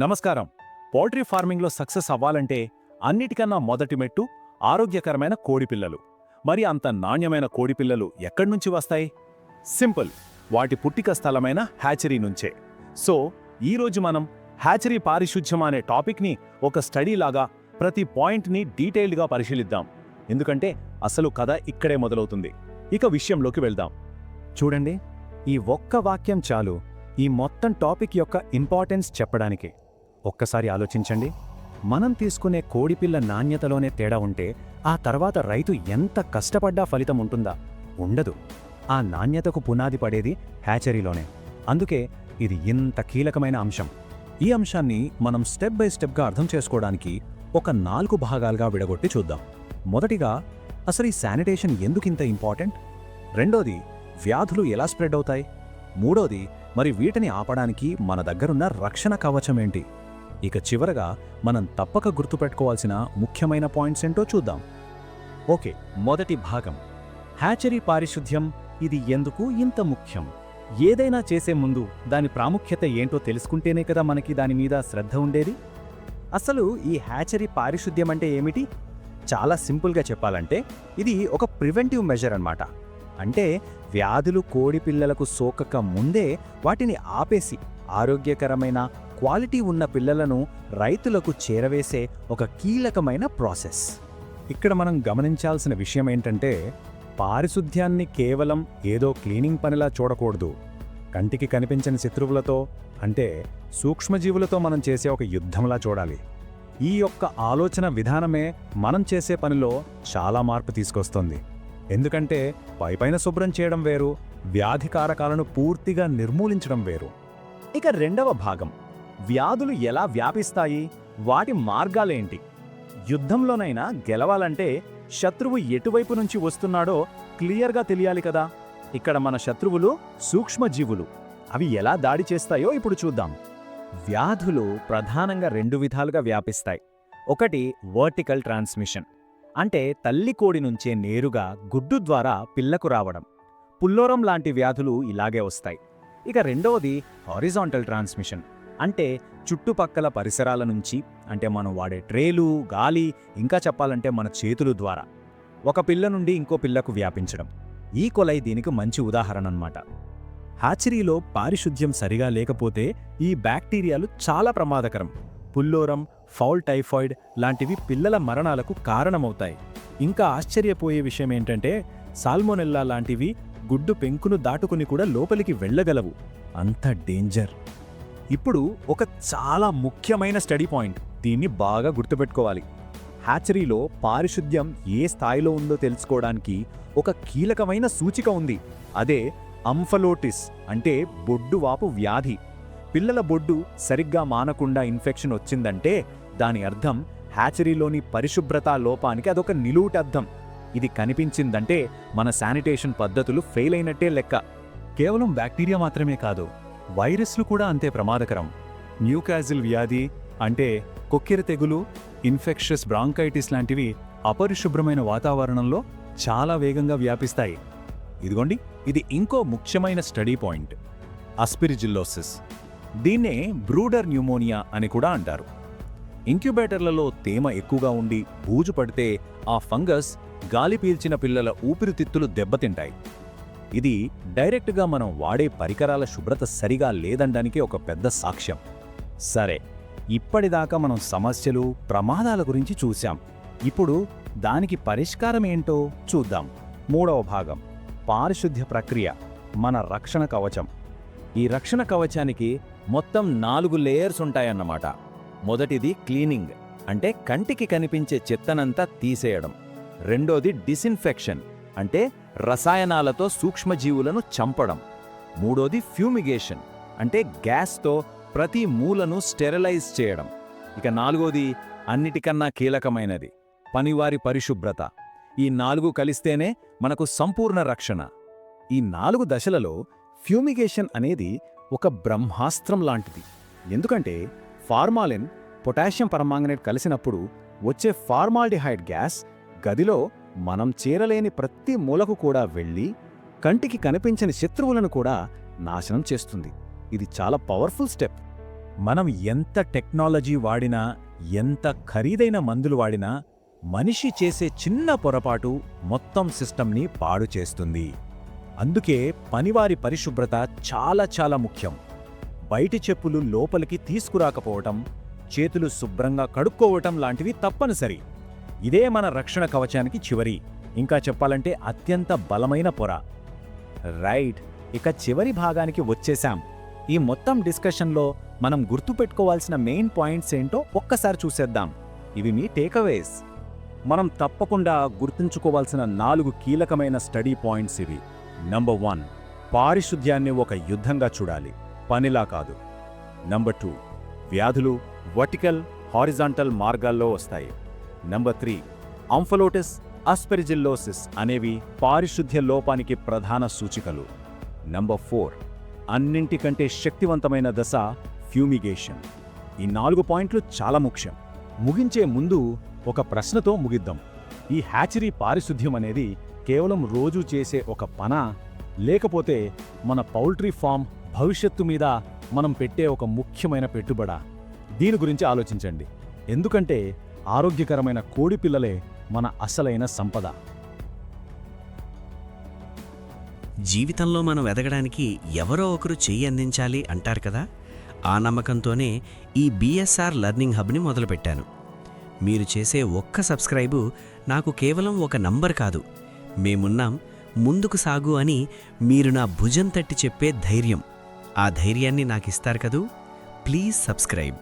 నమస్కారం. Poultry ఫార్మింగ్లో success అవ్వాలంటే అన్నిటికన్నా మొదటి మెట్టు ఆరోగ్యకరమైన కోడిపిల్లలు. మరి అంత నాణ్యమైన కోడిపిల్లలు ఎక్కడ్నుంచి వస్తాయి? సింపుల్, వాటి పుట్టిక స్థలమైన హ్యాచరీ నుంచే. సో ఈరోజు మనం హ్యాచరీ పారిశుధ్యం అనే టాపిక్ని ఒక స్టడీలాగా ప్రతి పాయింట్ని డీటెయిల్డ్గా పరిశీలిద్దాం. ఎందుకంటే అసలు కథ ఇక్కడే మొదలవుతుంది. ఇక విషయంలోకి వెళ్దాం. చూడండి, ఈ ఒక్క వాక్యం చాలు ఈ మొత్తం టాపిక్ యొక్క ఇంపార్టెన్స్ చెప్పడానికి. ఒక్కసారి ఆలోచించండి. మనం తీసుకునే కోడిపిల్ల నాణ్యతలోనే తేడా ఉంటే ఆ తర్వాత రైతు ఎంత కష్టపడ్డా ఫలితం ఉంటుందా? ఉండదు. ఆ నాణ్యతకు పునాది పడేది హ్యాచరీలోనే. అందుకే ఇది ఇంత కీలకమైన అంశం. ఈ అంశాన్ని మనం స్టెప్ బై స్టెప్గా అర్థం చేసుకోవడానికి ఒక 4 భాగాలుగా విడగొట్టి చూద్దాం. మొదటిగా, అసలు ఈ శానిటేషన్ ఎందుకింత ఇంపార్టెంట్? రెండోది, వ్యాధులు ఎలా స్ప్రెడ్ అవుతాయి? మూడోది, మరి వీటిని ఆపడానికి మన దగ్గరున్న రక్షణ కవచం ఏంటి? ఇక చివరగా మనం తప్పక గుర్తుపెట్టుకోవాల్సిన ముఖ్యమైన పాయింట్స్ ఏంటో చూద్దాం. ఓకే, మొదటి భాగం, హ్యాచరీ పారిశుధ్యం. ఇది ఎందుకు ఇంత ముఖ్యం? ఏదైనా చేసే ముందు దాని ప్రాముఖ్యత ఏంటో తెలుసుకుంటేనే కదా మనకి దాని మీద శ్రద్ధ ఉండేది. అసలు ఈ హ్యాచరీ పారిశుధ్యం అంటే ఏమిటి? చాలా సింపుల్గా చెప్పాలంటే ఇది ఒక ప్రివెంటివ్ మెజర్ అన్నమాట. అంటే వ్యాధులు కోడిపిల్లలకు సోకక ముందే వాటిని ఆపేసి ఆరోగ్యకరమైన క్వాలిటీ ఉన్న పిల్లలను రైతులకు చేరవేసే ఒక కీలకమైన ప్రాసెస్. ఇక్కడ మనం గమనించాల్సిన విషయం ఏంటంటే, పారిశుధ్యాన్ని కేవలం ఏదో క్లీనింగ్ పనిలా చూడకూడదు. కంటికి కనిపించని శత్రువులతో, అంటే సూక్ష్మజీవులతో మనం చేసే ఒక యుద్ధంలా చూడాలి. ఈ యొక్క ఆలోచన విధానమే మనం చేసే పనిలో చాలా మార్పు తీసుకొస్తుంది. ఎందుకంటే పైపైన శుభ్రం చేయడం వేరు, వ్యాధికారకాలను పూర్తిగా నిర్మూలించడం వేరు. ఇక రెండవ భాగం, వ్యాధులు ఎలా వ్యాపిస్తాయి, వాటి మార్గాలేంటి? యుద్ధంలోనైనా గెలవాలంటే శత్రువు ఎటువైపు నుంచి వస్తున్నాడో క్లియర్గా తెలియాలి కదా. ఇక్కడ మన శత్రువులు సూక్ష్మజీవులు. అవి ఎలా దాడి చేస్తాయో ఇప్పుడు చూద్దాం. వ్యాధులు ప్రధానంగా 2 విధాలుగా వ్యాపిస్తాయి. ఒకటి వర్టికల్ ట్రాన్స్మిషన్, అంటే తల్లి కోడి నుంచే నేరుగా గుడ్డు ద్వారా పిల్లకు రావడం. పుల్లోరం లాంటి వ్యాధులు ఇలాగే వస్తాయి. ఇక రెండవది హారిజాంటల్ ట్రాన్స్మిషన్, అంటే చుట్టుపక్కల పరిసరాల నుంచి, అంటే మనం వాడే ట్రేలు, గాలి, ఇంకా చెప్పాలంటే మన చేతులు ద్వారా ఒక పిల్ల నుండి ఇంకో పిల్లకు వ్యాపించడం. ఈ కొలై దీనికి మంచి ఉదాహరణ అన్నమాట. హ్యాచరీలో పారిశుధ్యం సరిగా లేకపోతే ఈ బ్యాక్టీరియాలు చాలా ప్రమాదకరం. పుల్లోరం, ఫౌల్ టైఫాయిడ్ లాంటివి పిల్లల మరణాలకు కారణమవుతాయి. ఇంకా ఆశ్చర్యపోయే విషయం ఏంటంటే, సాల్మోనెల్లా లాంటివి గుడ్డు పెంకును దాటుకుని కూడా లోపలికి వెళ్ళగలవు. అంత డేంజర్. ఇప్పుడు ఒక చాలా ముఖ్యమైన స్టడీ పాయింట్, దీన్ని బాగా గుర్తుపెట్టుకోవాలి. హ్యాచరీలో పారిశుధ్యం ఏ స్థాయిలో ఉందో తెలుసుకోవడానికి ఒక కీలకమైన సూచిక ఉంది. అదే అంఫలోటిస్, అంటే బొడ్డువాపు వ్యాధి. పిల్లల బొడ్డు సరిగ్గా మానకుండా ఇన్ఫెక్షన్ వచ్చిందంటే దాని అర్థం హ్యాచరీలోని పరిశుభ్రతా లోపానికి అదొక నిలువుటద్దం. ఇది కనిపించిందంటే మన శానిటేషన్ పద్ధతులు ఫెయిల్ అయినట్టే లెక్క. కేవలం బ్యాక్టీరియా మాత్రమే కాదు, వైరస్లు కూడా అంతే ప్రమాదకరం. న్యూకాజిల్ వ్యాధి, అంటే కొక్కెర తెగులు, ఇన్ఫెక్షస్ బ్రాంకైటిస్ లాంటివి అపరిశుభ్రమైన వాతావరణంలో చాలా వేగంగా వ్యాపిస్తాయి. ఇదిగోండి, ఇది ఇంకో ముఖ్యమైన స్టడీ పాయింట్, అస్పిరిజిల్లోసిస్. దీన్నే బ్రూడర్ న్యూమోనియా అని కూడా అంటారు. ఇంక్యుబేటర్లలో తేమ ఎక్కువగా ఉండి బూజు పడితే ఆ ఫంగస్ గాలి పీల్చిన పిల్లల ఊపిరితిత్తులు దెబ్బతింటాయి. ఇది డైరెక్ట్గా మనం వాడే పరికరాల శుభ్రత సరిగా లేదనడానికి ఒక పెద్ద సాక్ష్యం. సరే, ఇప్పటిదాకా మనం సమస్యలు, ప్రమాదాల గురించి చూశాం. ఇప్పుడు దానికి పరిష్కారం ఏంటో చూద్దాం. మూడవ భాగం, పారిశుధ్య ప్రక్రియ, మన రక్షణ కవచం. ఈ రక్షణ కవచానికి మొత్తం 4 లేయర్స్ ఉంటాయన్నమాట. మొదటిది క్లీనింగ్, అంటే కంటికి కనిపించే చెత్తనంతా తీసేయడం. రెండోది డిసిన్ఫెక్షన్, అంటే రసాయనాలతో సూక్ష్మజీవులను చంపడం. మూడోది ఫ్యూమిగేషన్, అంటే గ్యాస్తో ప్రతి మూలను స్టెరిలైజ్ చేయడం. ఇక నాలుగోది అన్నిటికన్నా కీలకమైనది, పనివారి పరిశుభ్రత. ఈ 4 కలిస్తేనే మనకు సంపూర్ణ రక్షణ. ఈ 4 దశలలో ఫ్యూమిగేషన్ అనేది ఒక బ్రహ్మాస్త్రం లాంటిది. ఎందుకంటే ఫార్మాలిన్, పొటాషియం పరమాంగనేట్ కలిసినప్పుడు వచ్చే ఫార్మాల్డిహైడ్ గ్యాస్ గదిలో మనం చేరలేని ప్రతి మూలకు కూడా వెళ్ళి కంటికి కనిపించని శత్రువులను కూడా నాశనం చేస్తుంది. ఇది చాలా పవర్ఫుల్ స్టెప్. మనం ఎంత టెక్నాలజీ వాడినా, ఎంత ఖరీదైన మందులు వాడినా, మనిషి చేసే చిన్న పొరపాటు మొత్తం సిస్టమ్ని పాడు చేస్తుంది. అందుకే పనివారి పరిశుభ్రత చాలా చాలా ముఖ్యం. బయటి చెప్పులు లోపలికి తీసుకురాకపోవటం, చేతులు శుభ్రంగా కడుక్కోవటం లాంటివి తప్పనిసరి. ఇదే మన రక్షణ కవచానికి చివరి, ఇంకా చెప్పాలంటే అత్యంత బలమైన పొర. రైట్, ఇక చివరి భాగానికి వచ్చేశాం. ఈ మొత్తం డిస్కషన్లో మనం గుర్తుపెట్టుకోవాల్సిన మెయిన్ పాయింట్స్ ఏంటో ఒక్కసారి చూసేద్దాం. ఇవి మీ టేక్అవేస్. మనం తప్పకుండా గుర్తుంచుకోవాల్సిన 4 కీలకమైన స్టడీ పాయింట్స్ ఇవి. నంబర్ 1, పారిశుధ్యాన్ని ఒక యుద్ధంగా చూడాలి, పనిలా కాదు. నంబర్ 2, వ్యాధులు వర్టికల్, హారిజాంటల్ మార్గాల్లో వస్తాయి. నంబర్ 3, ఆంఫలోటిస్, అస్పెరిజిల్లోసిస్ అనేవి పారిశుధ్య లోపానికి ప్రధాన సూచికలు. నంబర్ 4, అన్నింటికంటే శక్తివంతమైన దశ ఫ్యూమిగేషన్. ఈ 4 పాయింట్లు చాలా ముఖ్యం. ముగించే ముందు ఒక ప్రశ్నతో ముగిద్దాం. ఈ హ్యాచరీ పారిశుధ్యం అనేది కేవలం రోజూ చేసే ఒక పనా, లేకపోతే మన పౌల్ట్రీ ఫామ్ భవిష్యత్తు మీద మనం పెట్టే ఒక ముఖ్యమైన పెట్టుబడా? దీని గురించి ఆలోచించండి. ఎందుకంటే ఆరోగ్యకరమైన కోడిపిల్లలే మన అసలైన సంపద. జీవితంలో మనం ఎదగడానికి ఎవరో ఒకరు చెయ్యి అందించాలి అంటారు కదా. ఆ నమ్మకంతోనే ఈ BSR లెర్నింగ్ హబ్ని మొదలుపెట్టాను. మీరు చేసే ఒక్క సబ్స్క్రైబు నాకు కేవలం ఒక నంబర్ కాదు, మేమున్నాం, ముందుకు సాగు అని మీరు నా భుజం తట్టి చెప్పే ధైర్యం. ఆ ధైర్యాన్ని నాకిస్తారు కదూ. Please subscribe.